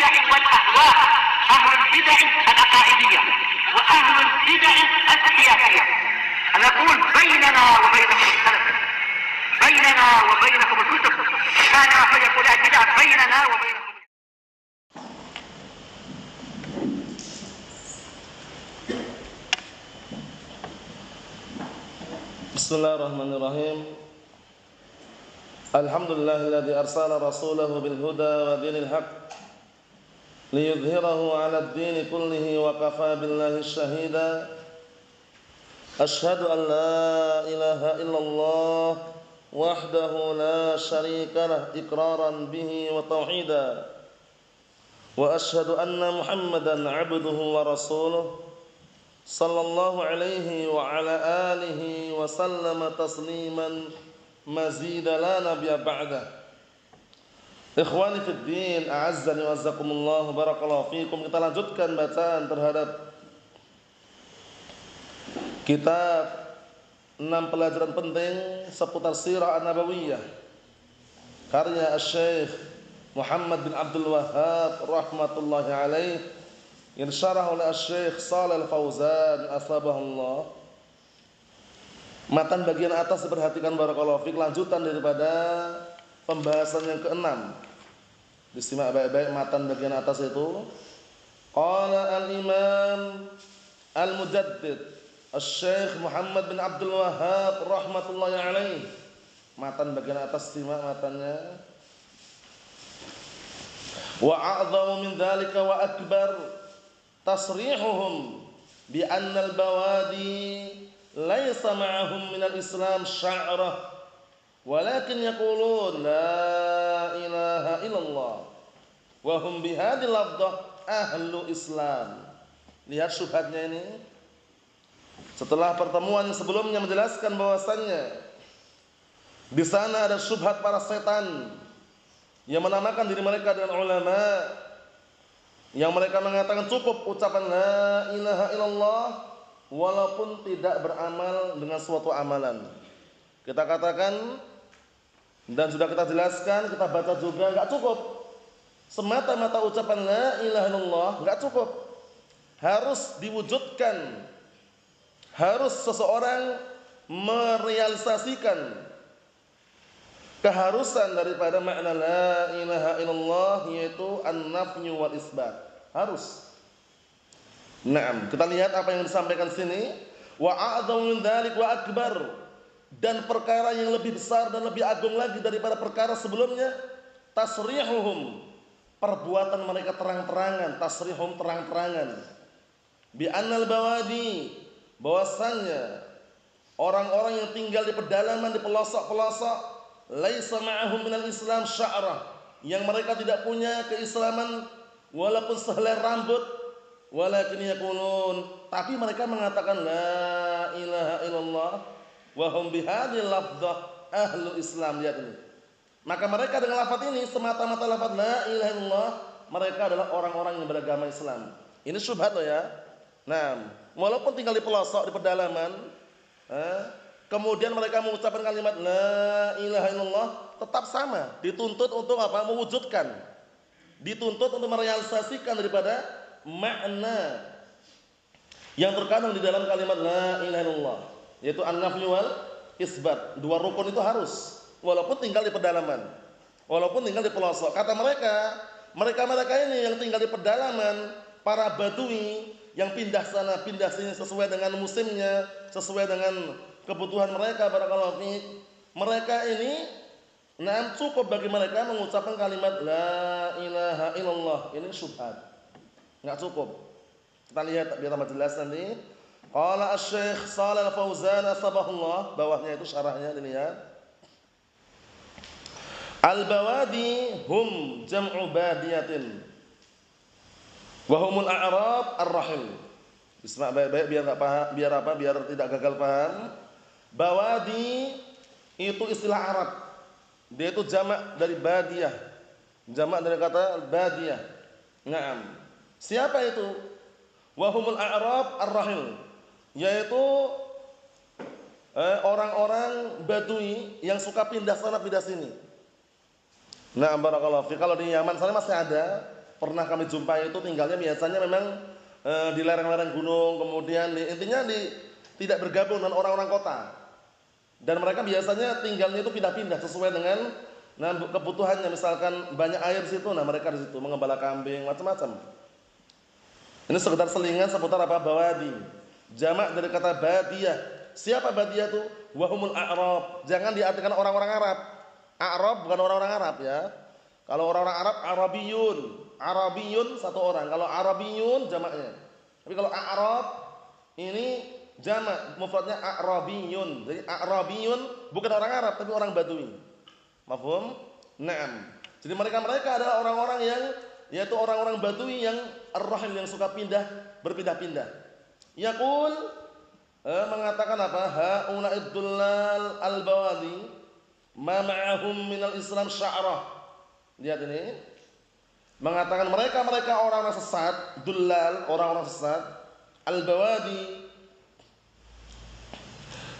البدع والأهواء، أهل البدع العقائدية وأهل البدع السياسية. نقول بيننا وبينكم السلف، بيننا وبينكم الكتب، كان فيقول البدع بيننا وبينكم. Bismillahirrahmanirrahim. Alhamdulillahilladzi arsala rasulahu bil huda wa dinil haqq liyudhhirahu 'ala ad-dini kullihi wa kafaa billahi shahida. Asyhadu an la ilaha illallah wahdahu la syarika lah iqraran bihi wa tauhida. Wa asyhadu anna Muhammadan 'abduhu wa rasuluhu sallallahu alaihi wa ala alihi wa sallama tasliman mazida la nabiyya ba'da. Ikhwani fid din, a'azzani wa azzakumullah, barakallahu fikum. Kita lanjutkan bacaan terhadap kitab 6 pelajaran penting seputar sirah an-nabawiyah karya Asy-Syaikh Muhammad bin Abdul Wahhab rahmatullahi alaih, yang disyarah oleh Asy-Syaikh Shalih Al-Fauzan asbahullah. Matan bagian atas diperhatikan barakallahu fik, lanjutan daripada pembahasan yang ke-6. Disimak baik-baik matan bagian atas itu. Qala al-Imam Al-Mujaddid Asy-Syaikh Muhammad bin Abdul Wahhab rahmatullahi alaih. Matan bagian atas, simak matannya. Wa a'dhamu min dzalika wa akbar tasrihuhum bi anna al-bawadi laysa ma'ahum min al-islam sya'rah walakin yaqulun la ilaha illallah wa hum bi hadhihi lafdhah ahlu islam. Lihat syubhatnya ini. Setelah pertemuan sebelumnya menjelaskan bahwasannya di sana ada syubhat para setan yang menamakan diri mereka dengan ulama, yang mereka mengatakan cukup ucapan la ilaha illallah walaupun tidak beramal dengan suatu amalan. Kita katakan dan sudah kita jelaskan, kita baca juga, enggak cukup semata-mata ucapan la ilaha illallah, enggak cukup. Harus diwujudkan, harus seseorang merealisasikan keharusan daripada makna la ilaha illallah, yaitu an-nafyu wal isbat. Harus. Naam, kita lihat apa yang disampaikan sini. Wa a'dhamu min dzalik wa akbar, dan perkara yang lebih besar dan lebih agung lagi daripada perkara sebelumnya, tasrihuhum, perbuatan mereka terang-terangan, tasrihum terang-terangan, bi annal bawadi, bahwasannya orang-orang yang tinggal di pedalaman, di pelosok-pelosok, laisa ma'ahum minal islam sya'rah, yang mereka tidak punya keislaman walaupun sehelai rambut, walakin yaqulun, tapi mereka mengatakan la ilaha illallah wa hum bihadhil lafdhah ahlu islam. Lihat ini. Maka mereka dengan lafaz ini, semata-mata lafaz la ilaha illallah, mereka adalah orang-orang yang beragama Islam. Ini syubhat loh ya. Nah, walaupun tinggal di pelosok, di pedalaman, kemudian mereka mengucapkan kalimat la ilaha illallah, tetap sama, dituntut untuk apa? Mewujudkan, dituntut untuk merealisasikan daripada makna yang terkandung di dalam kalimat la ilaha illallah, yaitu an-nafyu wal isbat. Dua rukun itu harus, walaupun tinggal di pedalaman, walaupun tinggal di pelosok. Kata mereka, mereka ini yang tinggal di pedalaman, para badui yang pindah sana pindah sini sesuai dengan musimnya, sesuai dengan kebutuhan mereka, barakallahu fiik. Mereka ini cukup bagi mereka mengucapkan kalimat la ilaha illallah. Ini syubhat, enggak cukup. Kita lihat biar tambah jelas nanti. Qala Asy-Syaikh Shalih Al-Fauzan asbahullah, bawahnya itu syarahnya dilihat. Al-bawadi hum jam'u badiyatin wa humul a'rab ar-rahil. Bismillah baik-baik biar enggak paham, biar tidak gagal paham. Bawadi itu istilah Arab. Dia itu jamak dari badiyah. Jamak dari kata badiyah. Naam. Siapa itu? Wa humul a'rab ar-rahil, yaitu orang-orang Badui yang suka pindah sana pindah sini. Nah, barakallahu fi. Kalau di Yaman sana masih ada, pernah kami jumpai itu tinggalnya biasanya memang di lereng-lereng gunung, kemudian intinya tidak bergabung dengan orang-orang kota. Dan mereka biasanya tinggalnya itu pindah-pindah sesuai dengan kebutuhannya. Misalkan banyak air di situ, nah mereka di situ mengembala kambing, macam-macam. Ini sekedar selingan seputar apa? Bawadi. Jamak dari kata badiyah. Siapa badiyah itu? Wahumul a'rab. Jangan diartikan orang-orang Arab. A'rab bukan orang-orang Arab ya. Kalau orang-orang Arab Arabiyun. Arabiyun satu orang. Kalau Arabiyun jamaknya. Tapi kalau A'rab ini jamak, mufradnya A'rabiyun. Jadi A'rabiyun bukan orang Arab tapi orang Badui. Mafhum? Naam. Jadi mereka adalah orang-orang yang yaitu orang-orang Badui yang ar-rahil yang suka berpindah-pindah. Yaqul mengatakan apa? Haula'id dullal al-bawadi ma ma'ahum minal Islam sya'rah. Lihat ini. Mengatakan mereka orang-orang sesat, dullal, orang-orang sesat, al-bawadi.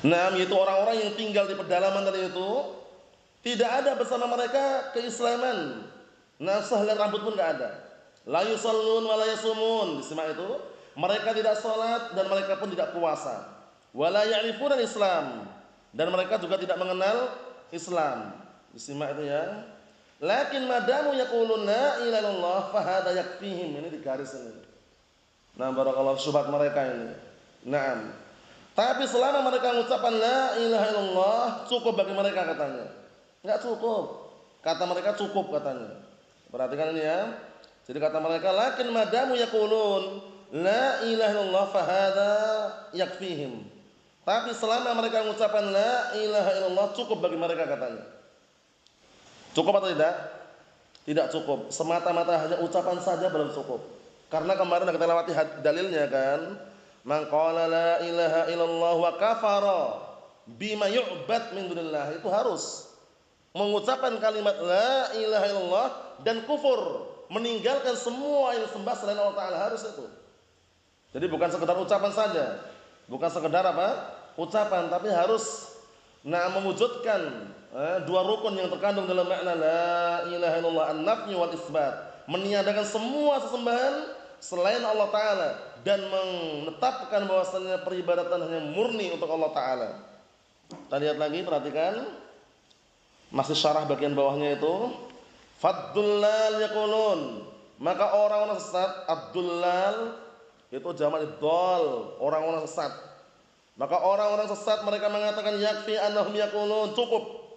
Nah, yaitu orang-orang yang tinggal di pedalaman tadi itu, tidak ada bersama mereka keislaman. Nah, sehelai rambut pun enggak ada. La yusallun wa la yasumun. Disimak itu, mereka tidak salat dan mereka pun tidak puasa. Wa la ya'rifuna Islam, dan mereka juga tidak mengenal Islam. Disimak itu ya. Lakin madamu yaqulun la ilaha illallah fa hada yakfihim. Ini di garis ini. Nah, barakallahu syubhat mereka ini. Naam. Tapi selama mereka mengucapkan la ilaha illallah, cukup bagi mereka katanya. Enggak cukup. Kata mereka cukup katanya. Perhatikan ini ya. Jadi kata mereka lakin madamu yaqulun la ilaha illallah fa hada yakfihim. Tapi selama mereka mengucapkan la ilaha illallah, cukup bagi mereka katanya. Cukup atau tidak? Tidak cukup. Semata-mata hanya ucapan saja belum cukup. Karena kemarin kita lewati dalilnya kan. Man qala la ilaha illallah wa kafara bima yu'bad min dunillah. Itu harus mengucapkan kalimat la ilaha illallah dan kufur, meninggalkan semua yang sembah selain Allah Ta'ala, harus itu. Jadi bukan sekedar ucapan saja. Bukan sekedar apa? Ucapan, tapi harus mewujudkan dua rukun yang terkandung dalam makna la ilaha illallah, an-nafyu wal isbat, meniadakan semua sesembahan selain Allah Ta'ala dan menetapkan bahwasanya peribadatan hanya murni untuk Allah Ta'ala. Kita lihat lagi, perhatikan masih syarah bagian bawahnya itu. Faddullal yaqulun, maka orang-orang sesat, ad-dullal itu jamak dhal, orang-orang sesat. Maka orang-orang sesat mereka mengatakan yakfi annahum yaqulun, cukup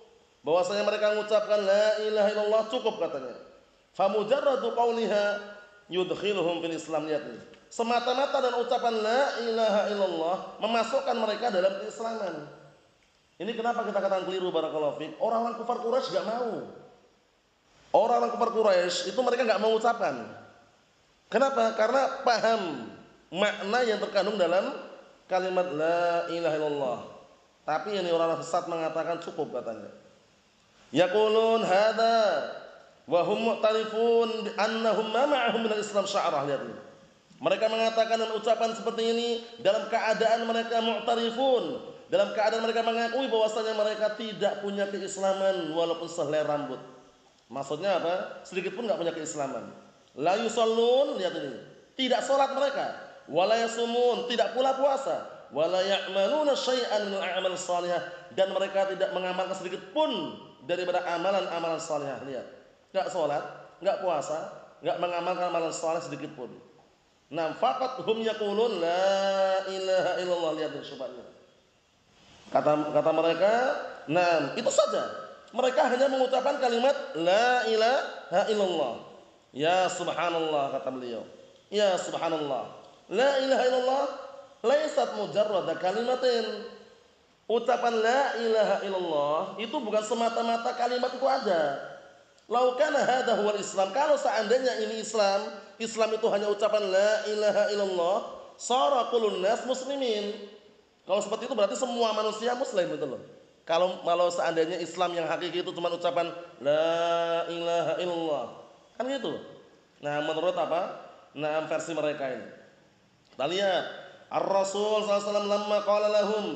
bahwasanya mereka mengucapkan la ilaha illallah, cukup katanya. Fa mujarradu qawliha yudkhiluhum fil Islam. Lihat ini. Semata-mata dan ucapan la ilaha illallah memasukkan mereka dalam keislaman. Ini kenapa kita katakan keliru barakallahu fiik? Orang-orang kufar Quraisy enggak mau. Orang-orang kufar Quraisy itu mereka enggak mau ucapkan. Kenapa? Karena paham makna yang terkandung dalam kalimat la ilaha illallah. Tapi ini orang sesat mengatakan cukup katanya. Yaqulun hadza wa hum mu'tarifun annahum ma ma'ahum minal Islam sya'rah. Lihat ini. Mereka mengatakan dan ucapan seperti ini dalam keadaan mereka mu'tarifun, dalam keadaan mereka mengakui bahwasanya mereka tidak punya keislaman walaupun sehelai rambut. Maksudnya apa? Sedikit pun enggak punya keislaman. La yusallun, lihat ini. Tidak salat mereka. Wala yasumun, tidak pula puasa. Wala ya'maluna syai'an min al-a'mal salihah, dan mereka tidak mengamalkan sedikit pun daripada amalan-amalan salihah. Lihat. Enggak salat, enggak puasa, enggak mengamalkan amalan saleh sedikit pun. Nah, faqat hum yaqulun la ilaha illallah. Lihat syubhatnya. Kata mereka, nah, itu saja. Mereka hanya mengucapkan kalimat la ilaha illallah. Ya subhanallah, kata beliau. Ya subhanallah. La ilaha illallah laisat mujarrad kalimatin. Ucapan la ilaha illallah itu bukan semata-mata kalimat itu aja. Lau kana hadza huwal Islam, kalau seandainya ini Islam, Islam itu hanya ucapan la ilaha illallah, sara kullun nas muslimin. Kalau seperti itu berarti semua manusia muslim, betul loh. Kalau seandainya Islam yang hakiki itu cuma ucapan la ilaha illallah, kan gitu. Nah, menurut apa? Nah, versi mereka ini. Kita lihat, Ar-Rasul sallallahu alaihi wasallam lamma qala lahum,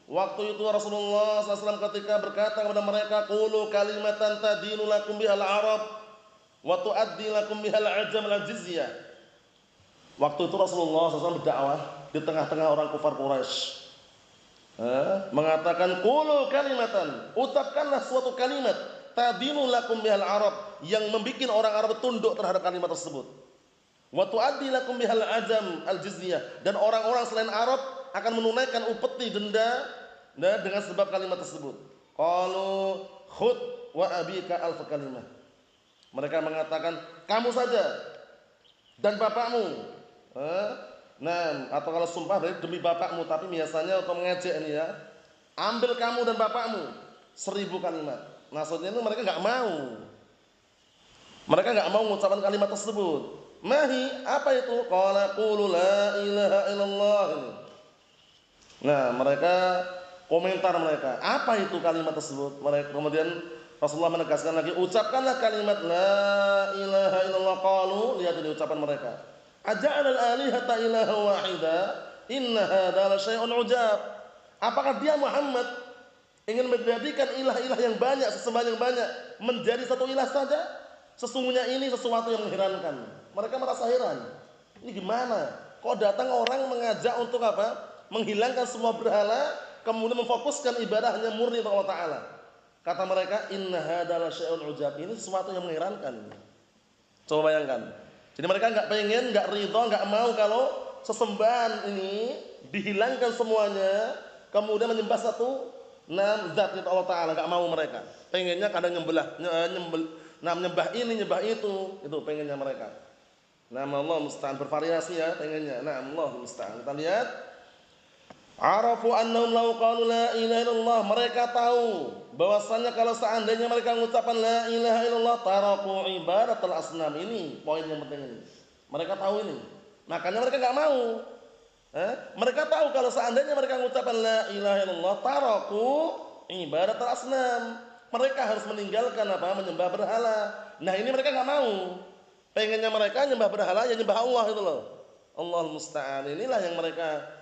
waktu itu Rasulullah SAW ketika berkata kepada mereka, qulu kalimatan tadinu lakum bihal Arab, wa tuaddi lakum bihal ajam al jizyah. Waktu itu Rasulullah SAW berdakwah di tengah-tengah orang kufar Quraisy. Mengatakan qulu kalimatan, ucapkanlah suatu kalimat tadinu lakum bihal arab, yang membuat orang Arab tunduk terhadap kalimat tersebut. Wa tuaddi lakum bihal ajam al jizyah, dan orang-orang selain Arab akan menunaikan upeti denda dengan sebab kalimat tersebut. Qalu khud wa abika alf kalimah. Mereka mengatakan kamu saja dan bapakmu. Nah, atau kalau sumpah berarti demi bapakmu, tapi biasanya untuk mengejek ini ya, ambil kamu dan bapakmu 1000 kalimat. Maksudnya itu mereka nggak mau. Mereka nggak mau mengucapkan kalimat tersebut. Mahi, apa itu? Qala qulu la ilaha illallah. Nah, mereka komentar mereka, apa itu kalimat tersebut? Mereka kemudian Rasulullah menegaskan lagi, ucapkanlah kalimat la ilaha illallah. Qalu, lihat ini ucapan mereka. Aja'alal alihata ilaha wahida, inna hadza la syai'un ujab. Apakah dia Muhammad ingin menjadikan ilah-ilah yang banyak, sesembahan yang banyak menjadi satu ilah saja? Sesungguhnya ini sesuatu yang mengherankan. Mereka merasa heran. Ini gimana? Kok datang orang mengajak untuk apa? Menghilangkan semua berhala, kemudian memfokuskan ibadahnya murni untuk Allah Ta'ala. Kata mereka, inna hadza la syai'un ujab. Ini sesuatu yang mengherankan. Coba bayangkan. Jadi mereka nggak pengen, nggak ridho, nggak mau kalau sesembahan ini dihilangkan semuanya, kemudian menyembah satu zat itu Allah Ta'ala. Nggak mau mereka. Pengennya kadang menyembah ini, nyembah itu pengennya mereka. Allah musta'an, bervariasi ya pengennya. Allah musta'an. Kita lihat. Arafu annahum law qalu la ilaha illallah, mereka tahu bahwasanya kalau seandainya mereka mengucapkan la ilaha illallah taraku ibadatul asnam. Ini poin yang penting ini. Mereka tahu ini. Makanya mereka enggak mau. Mereka tahu kalau seandainya mereka mengucapkan la ilaha illallah taraku ibadatul asnam. Mereka harus meninggalkan apa? Menyembah berhala. Nah, ini mereka enggak mau. Pengennya mereka nyembah berhala, ya nyembah Allah itu loh. Allahul musta'an. Inilah yang mereka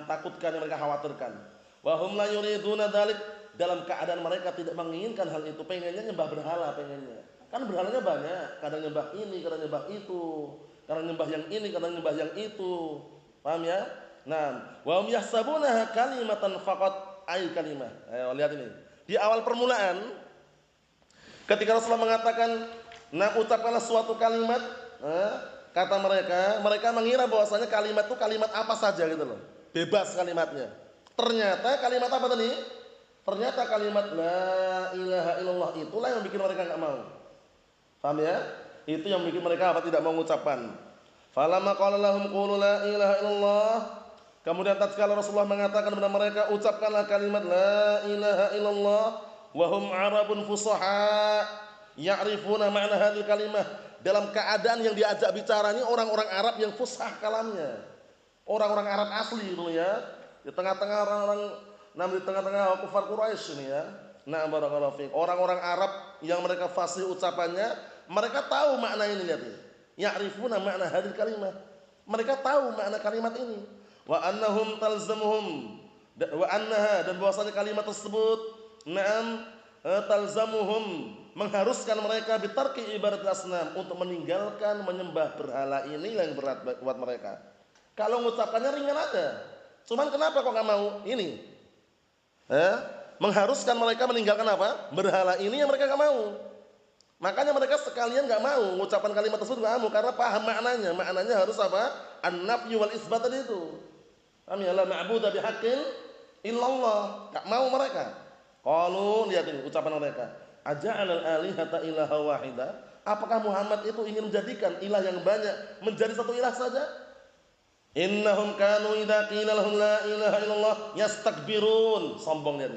takutkan, yang mereka khawatirkan. Wa hum la yuriduna dzalik, dalam keadaan mereka tidak menginginkan hal itu, pengennya nyembah berhala, pengennya. Kan berhalanya banyak, kadang nyembah ini, kadang nyembah itu, kadang nyembah yang ini, kadang nyembah yang itu. Paham ya? Nah, wa hum yahsabunaha kalimatan faqat, ay kalimah. Ayo lihat ini. Di awal permulaan ketika Rasulullah mengatakan, "Nah, ucapkanlah suatu kalimat," kata mereka mengira bahwasanya kalimat itu kalimat apa saja gitu loh. Bebas kalimatnya. Ternyata kalimat apa tadi? Ternyata kalimat la ilaha illallah itulah yang bikin mereka enggak mau. Paham ya? Itu yang bikin mereka apa? Tidak mau mengucapkan. Falamma qala lahum qulu la ilaha illallah. Kemudian tatkala Rasulullah mengatakan kepada mereka, ucapkanlah kalimat la ilaha illallah wa hum arabun fusaha ya'rifuna ma'na hadhil kalimah. Dalam keadaan yang diajak bicara ini orang-orang Arab yang fushah kalamnya. Orang-orang Arab asli itu ya, di tengah-tengah di tengah-tengah kufar Quraisy ini ya. Nah, barakallahu fiik. Orang-orang Arab yang mereka fasih ucapannya, mereka tahu makna ini, lihat ini. Ya'rifuna ma'na hadhil kalimah. Mereka tahu makna kalimat ini. Wa annahum talzamuhum wa annaha, dan bahwasanya kalimat tersebut talzamuhum, mengharuskan mereka bitarki ibadat asnam, untuk meninggalkan menyembah berhala. Ini yang berat buat mereka. Kalau mengucapkannya ringan aja. Cuman kenapa kok nggak mau ini? Mengharuskan mereka meninggalkan apa? Berhala ini yang mereka nggak mau. Makanya mereka sekalian nggak mau mengucapkan kalimat tersebut, nggak mau, karena paham maknanya. Maknanya harus apa? An-nafyu wal isbat tadi itu. Kami la ma'budu bihaqqin illallah. Nggak mau mereka. Qalu, lihat ini ucapan mereka. Aja'alal alihata ilaha wahida. Apakah Muhammad itu ingin menjadikan ilah yang banyak menjadi satu ilah saja? Innahum kanu idza qila lahum la ilaha illallah yastakbirun. Sombong dia.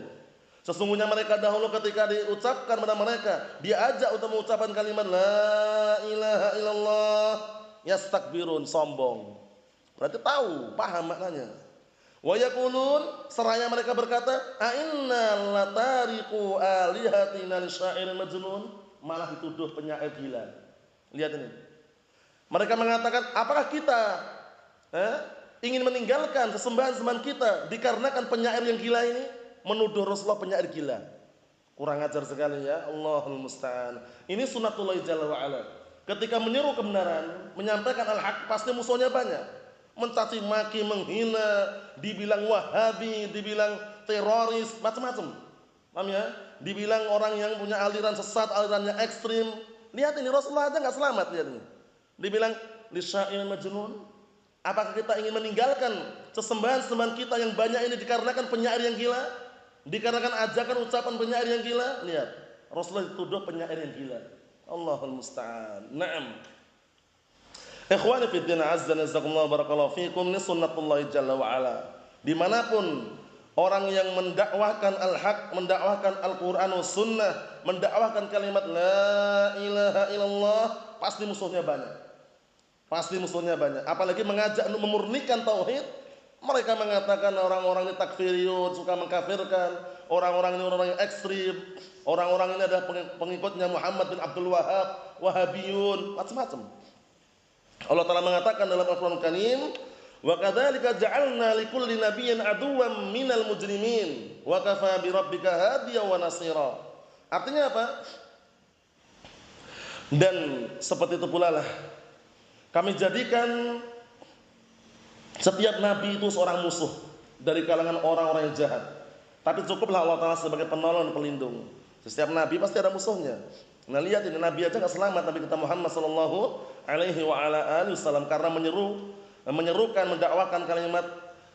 Sesungguhnya mereka dahulu ketika diucapkan pada mereka, diajak untuk mengucapkan kalimat la ilaha illallah, yastakbirun, sombong. Berarti tahu, paham maknanya. Wa yaqulun, seraya mereka berkata, a inna latariqu alihatina lisyairin majnun. Malah dituduh penyair gila. Lihat ini. Mereka mengatakan, apakah kita ingin meninggalkan sesembahan-sembahan kita dikarenakan penyair yang gila ini? Menuduh Rasulullah penyair gila. Kurang ajar sekali ya, Allahul musta'an. Ini sunnatullah jalla wa ala. Ketika menyeru kebenaran, menyampaikan al-haq, pasti musuhnya banyak. Mencaci maki, menghina, dibilang wahabi, dibilang teroris, macam-macam. Paham ya? Dibilang orang yang punya aliran sesat, alirannya ekstrim. Lihat ini, Rasulullah aja nggak selamat, lihat ini. Dibilang lisyair majnun. Apakah kita ingin meninggalkan sesembahan-sembahan kita yang banyak ini dikarenakan penyair yang gila? Dikarenakan ajakan ucapan penyair yang gila? Lihat, Rasulullah dituduh penyair yang gila. Allahul musta'an. Naam. Ikhwani fi din, azza wa jazakumullah barakallahu fikum, ni sunnatullah jalla wa ala. Dimanapun orang yang mendakwahkan al-haq, mendakwahkan Al-Quran wa sunnah, mendakwahkan kalimat la ilaha illallah, pasti musuhnya banyak. Pasti musuhnya banyak. Apalagi mengajak untuk memurnikan tauhid. Mereka mengatakan orang-orang ini takfiriyun, suka mengkafirkan, orang-orang ini orang yang ekstrim, orang-orang ini adalah pengikutnya Muhammad bin Abdul Wahhab, Wahabiyun, macam-macam. Allah Ta'ala mengatakan dalam Al-Quran Karim, wa kadzalika ja'alna likulli nabiyyin aduwwan minal mujrimin wa kafa bi rabbika hadiyan wa nasira. Artinya apa? Dan seperti itu pula lah kami jadikan setiap nabi itu seorang musuh dari kalangan orang-orang yang jahat. Tapi cukuplah Allah Ta'ala sebagai penolong dan pelindung. Setiap nabi pasti ada musuhnya. Nah lihat ini, nabi aja gak selamat, Nabi kita Muhammad sallallahu alaihi wa ala alihi wasallam, karena menyerukan, mendakwakan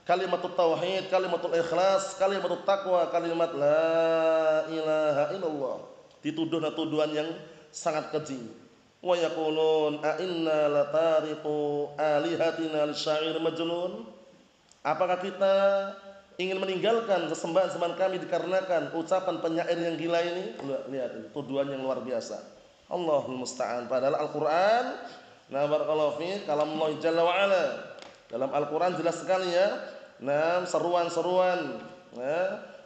kalimatut tauhid, kalimatul ikhlas, kalimatut taqwa, kalimat la ilaha illallah. Dituduh tuduhan yang sangat keji. Wa yaqulun a inna latariqu alihatina lisyair majnun. Apakah kita ingin meninggalkan sesembahan-sembahan kami dikarenakan ucapan penyair yang gila ini? Lihat ini, tuduhan yang luar biasa. Allahul musta'an. Padahal Al-Qur'an, nah barakallahu fi, kalamullah jalla wa ala. Dalam Al-Qur'an jelas sekali ya. Nah, seruan-seruan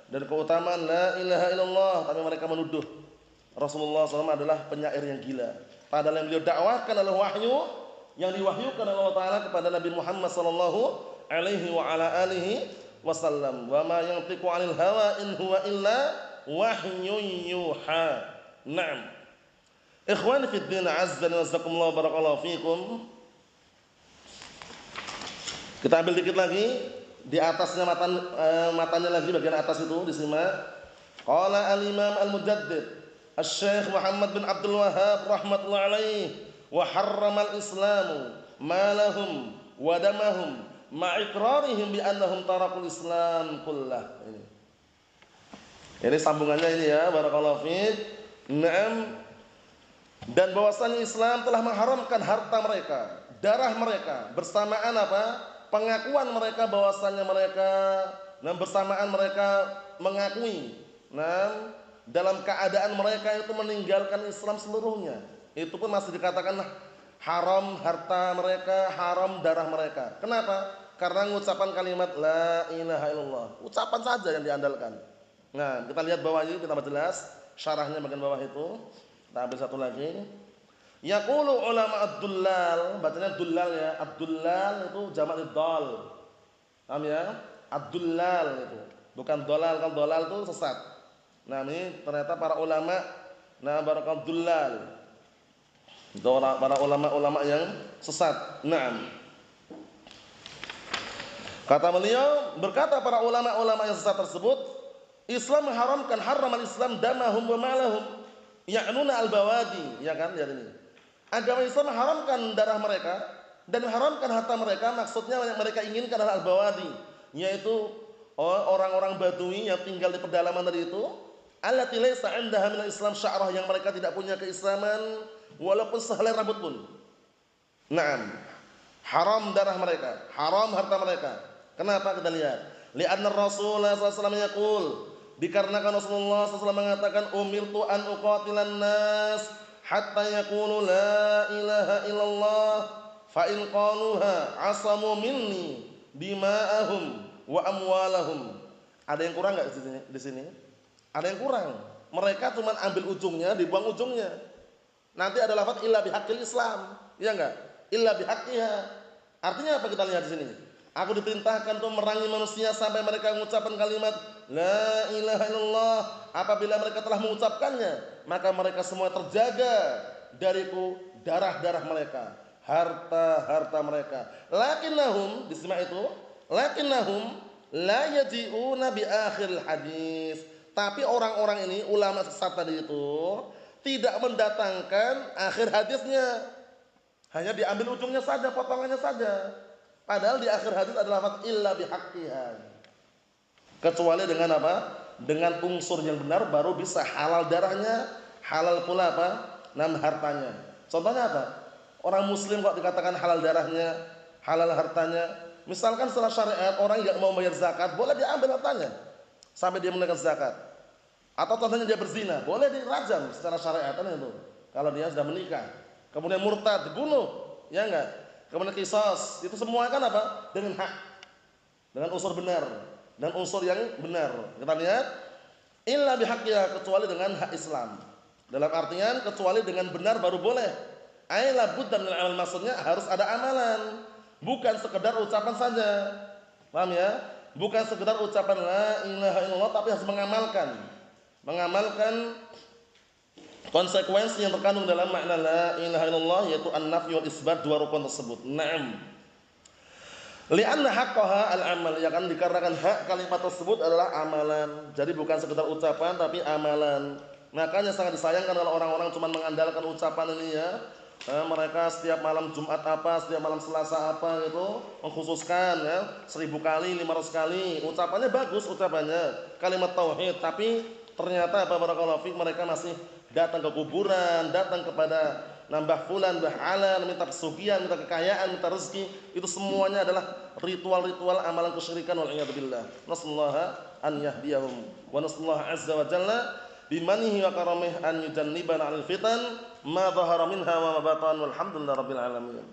dan keutamaan la ilaha illallah, tapi mereka menuduh Rasulullah SAW adalah penyair yang gila. Padahal yang beliau dakwahkan adalah wahyu yang diwahyukan oleh Allah Ta'ala kepada Nabi Muhammad sallallahu alaihi wa ala alihi wasallam. Wa ma yantiqu 'anil hawa in huwa illa wahyun yuha. Naam. Ikhwani fid din, azza wa jazakumullah barakallahu fikum. Kita ambil dikit lagi di atasnya matanya lagi, bagian atas itu disimak. Qala al-Imam al-Mujaddid Asy-Syaikh Muhammad bin Abdul Wahhab rahmatullah alaih, wa harrama al-Islamu ma lahum wa damahum ma'iqrarihim bi annahum tarakul Islam kullah. Ini sambungannya ini ya, barakallahu fiik. Naam. Dan bahwasanya Islam telah mengharamkan harta mereka, darah mereka, bersamaan apa? Pengakuan mereka bahwasanya mereka, dan bersamaan mereka mengakui, dalam keadaan mereka itu meninggalkan Islam seluruhnya. Itu pun masih dikatakan haram harta mereka, haram darah mereka. Kenapa? Karena mengucapkan kalimat la ilaha illallah. Ucapan saja yang diandalkan. Nah, kita lihat bawah ini, kita jelas syarahnya bagian bawah itu. Kita ambil satu lagi. Yaqulu ulama ad-dullal, bacanya dullal ya. Ad-dullal itu jamak dhal. Paham ya? Ad-dullal itu. Bukan dolal, kalau dolal itu sesat. Nah ini ternyata para ulama, nah barakallahu dullal, itu para ulama-ulama yang sesat. Naam. Kata beliau, berkata para ulama-ulama yang sesat tersebut, Islam mengharamkan, haramal Islam damahum wa malahum, ya'nuna al-bawadi, ya kan? Lihat ini. Agama Islam mengharamkan darah mereka dan mengharamkan harta mereka, maksudnya yang mereka inginkan adalah al-bawadi, yaitu orang-orang Badui yang tinggal di pedalaman tadi itu. Allati laysa 'indaha minal Islam sya'rah, yang mereka tidak punya keislaman walaupun sehelai rambut pun. Naam. Haram darah mereka, haram harta mereka. Kenapa? Kita lihat. Li'anna Rasulullah sallallahu alaihi wasallam yaqul, dikarenakan Rasulullah SAW mengatakan umirtu an uqatilan nas hatta yaqulu la ilaha illallah fa in qaluha asamu minni dima'ahum wa amwalahum. Ada yang kurang enggak di sini? Ada yang kurang. Mereka cuma ambil ujungnya, dibuang ujungnya. Nanti ada lafaz illa bihaqqil Islam, iya enggak? Illa bihaqqiha. Artinya apa kita lihat di sini? Aku diperintahkan untuk merangi manusia sampai mereka mengucapkan kalimat la ilaha illallah, apabila mereka telah mengucapkannya, maka mereka semua terjaga dariku darah-darah mereka, harta-harta mereka. Lakinnahum, disimak itu, lakinnahum la yaji'una bi akhir hadis. Tapi orang-orang ini, ulama sesat tadi itu, tidak mendatangkan akhir hadisnya. Hanya diambil ujungnya saja, potongannya saja. Padahal di akhir hadis adalah lafaz illa bihaqqiha. Kecuali dengan apa? Dengan unsur yang benar baru bisa halal darahnya, halal pula apa? Hartanya. Contohnya apa? Orang muslim kok dikatakan halal darahnya, halal hartanya. Misalkan setelah syariat orang enggak mau bayar zakat, boleh diambil hartanya sampai dia menunaikan zakat. Atau contohnya dia berzina, boleh dirajam secara syariat itu. Kalau dia sudah menikah. Kemudian murtad dibunuh, ya enggak? Kemudian qisas, itu semua kan apa? Dengan hak. Dengan unsur benar dan unsur yang benar. Kita lihat illa bihaqqiha, kecuali dengan hak Islam. Dalam artian kecuali dengan benar baru boleh. Ai la budda min amal, maksudnya harus ada amalan, bukan sekedar ucapan saja. Paham ya? Bukan sekedar ucapan la ilaha illallah, tapi harus mengamalkan konsekuensi yang terkandung dalam makna la ilaha illallah, yaitu an-nafy wal isbat, dua rukun tersebut. Naam. Li'anna haqqaha al-amal, ya kan, dikarenakan hak kalimat tersebut adalah amalan. Jadi bukan sekedar ucapan tapi amalan. Makanya sangat disayangkan kalau orang-orang cuma mengandalkan ucapan ini ya. Mereka setiap malam Jumat apa, setiap malam Selasa apa gitu, mengkhususkan ya 1000 kali, 500 kali. Ucapannya bagus ucapannya, kalimat tauhid, tapi ternyata apa, barakallahu fik, mereka masih datang ke kuburan, datang kepada nambah fulan, mbah alan, minta pesugihan, minta kekayaan, minta rezeki. Itu semuanya adalah ritual-ritual amalan kesyirikan, wal iyad billah. Nasallaha an yahdiyahum wa nasallaha azza wa jalla bimanihi wa karamih an yujannibana 'anil fitan ma dhahara minha wa ma batan, walhamdulillahi rabbil alamin.